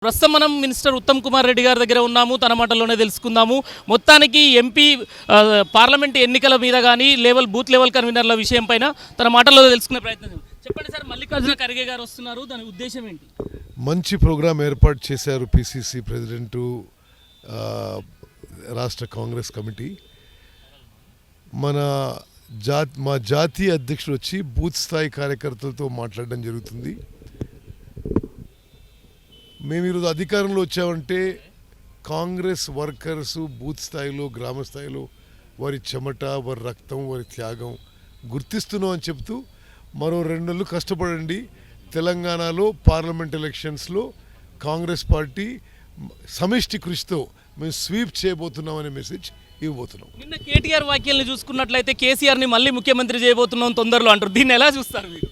ప్రస్తుతం మనం మినిస్టర్ ఉత్తమ్ కుమార్ రెడ్డి గారి దగ్గర ఉన్నాము. తన మాటల్లోనే తెలుసుకుందాము. మొత్తానికి ఎంపీ పార్లమెంట్ ఎన్నికల మీద కానీ బూత్ లెవెల్ కన్వీనర్ల విషయం పైన తన మాటల్లో తెలుసుకునే ప్రయత్నం చెప్పండి సార్. మల్లికార్జున ఖర్గే గారు వస్తున్నారు, దాని ఉద్దేశం ఏంటి? మంచి ప్రోగ్రాం ఏర్పాటు చేశారు పిసిసి ప్రెసిడెంటు, రాష్ట్ర కాంగ్రెస్ కమిటీ. మా జాతీయ అధ్యక్షుడు వచ్చి బూత్ స్థాయి కార్యకర్తలతో మాట్లాడడం జరుగుతుంది. మేము ఈరోజు అధికారంలో వచ్చామంటే కాంగ్రెస్ వర్కర్స్ బూత్ స్థాయిలో, గ్రామ స్థాయిలో వారి చెమట, వారి రక్తం, వారి త్యాగం గుర్తిస్తున్నాం అని చెప్తూ మరో 2 నెలలు కష్టపడండి. తెలంగాణలో పార్లమెంట్ ఎలక్షన్స్లో కాంగ్రెస్ పార్టీ సమిష్టి కృషితో మేము స్వీప్ చేయబోతున్నామనే మెసేజ్ ఇవ్వబోతున్నాం. నిన్న కేటీఆర్ వ్యాఖ్యలను చూసుకున్నట్లయితే కేసీఆర్ని మళ్ళీ ముఖ్యమంత్రి చేయబోతున్నాం తొందరలో అంటారు. దీన్ని ఎలా చూస్తారు మీరు?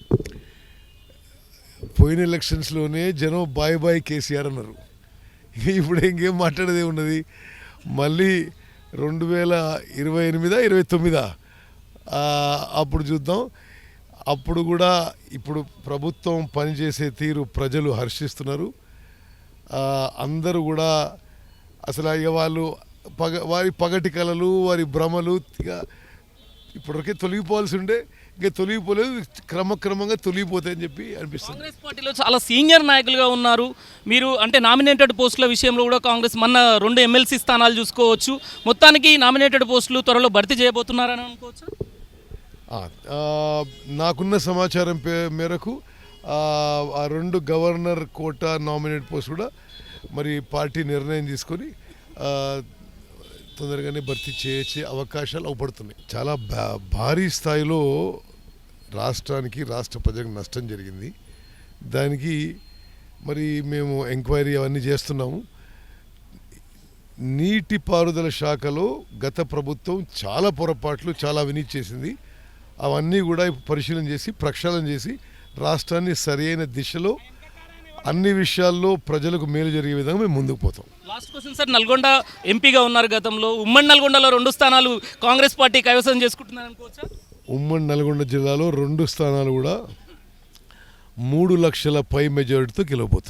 పోయిన ఎలక్షన్స్లోనే జనం బాయ్ కేసీఆర్ అన్నారు. ఇప్పుడు ఇంకేం మాట్లాడేదే ఉన్నది. మళ్ళీ 2028, 29 అప్పుడు చూద్దాం. అప్పుడు కూడా ఇప్పుడు ప్రభుత్వం పనిచేసే తీరు ప్రజలు హర్షిస్తున్నారు. అందరూ కూడా అసలు ఇక వారి పగటి కళలు, వారి భ్రమలు ఇప్పటివరకే తొలగిపోవాల్సి ఉండే, ఇంకా తొలగిపోలేదు, క్రమక్రమంగా తొలగిపోతాయని చెప్పి అనిపిస్తుంది. కాంగ్రెస్ పార్టీలో చాలా సీనియర్ నాయకులుగా ఉన్నారు మీరు. అంటే నామినేటెడ్ పోస్టుల విషయంలో కూడా కాంగ్రెస్ మొన్న 2 ఎమ్మెల్సీ స్థానాలు చూసుకోవచ్చు. మొత్తానికి నామినేటెడ్ పోస్టులు త్వరలో భర్తీ చేయబోతున్నారని అనుకోవచ్చు. నాకున్న సమాచారం మేరకు ఆ 2 గవర్నర్ కోటా నామినేట్ పోస్ట్ కూడా మరి పార్టీ నిర్ణయం తీసుకొని తొందరగానే భర్తీ చేసే అవకాశాలు అవపడుతున్నాయి. చాలా భారీ స్థాయిలో రాష్ట్రానికి, రాష్ట్ర ప్రజలకు నష్టం జరిగింది. దానికి మరి మేము ఎంక్వైరీ అవన్నీ చేస్తున్నాము. నీటిపారుదల శాఖలో గత ప్రభుత్వం చాలా పొరపాట్లు, చాలా అవినీతి చేసింది. అవన్నీ కూడా పరిశీలన చేసి, ప్రక్షాళన చేసి రాష్ట్రాన్ని సరైన దిశలో అన్ని విషయాల్లో ప్రజలకు మేలు జరిగే విధంగా మేము ముందుకు పోతాం. లాస్ట్ క్వశ్చన్ సార్, నల్గొండ ఎంపీగా ఉన్నారు గతంలో. ఉమ్మడి నల్గొండలో 2 స్థానాలు కాంగ్రెస్ పార్టీ కైవసం చేసుకుంటున్నారు అనుకోవచ్చా? ఉమ్మడి నల్గొండ జిల్లాలో 2 స్థానాలు కూడా 3 లక్షల పై మెజారిటీతో గెలవబోతున్నాయి.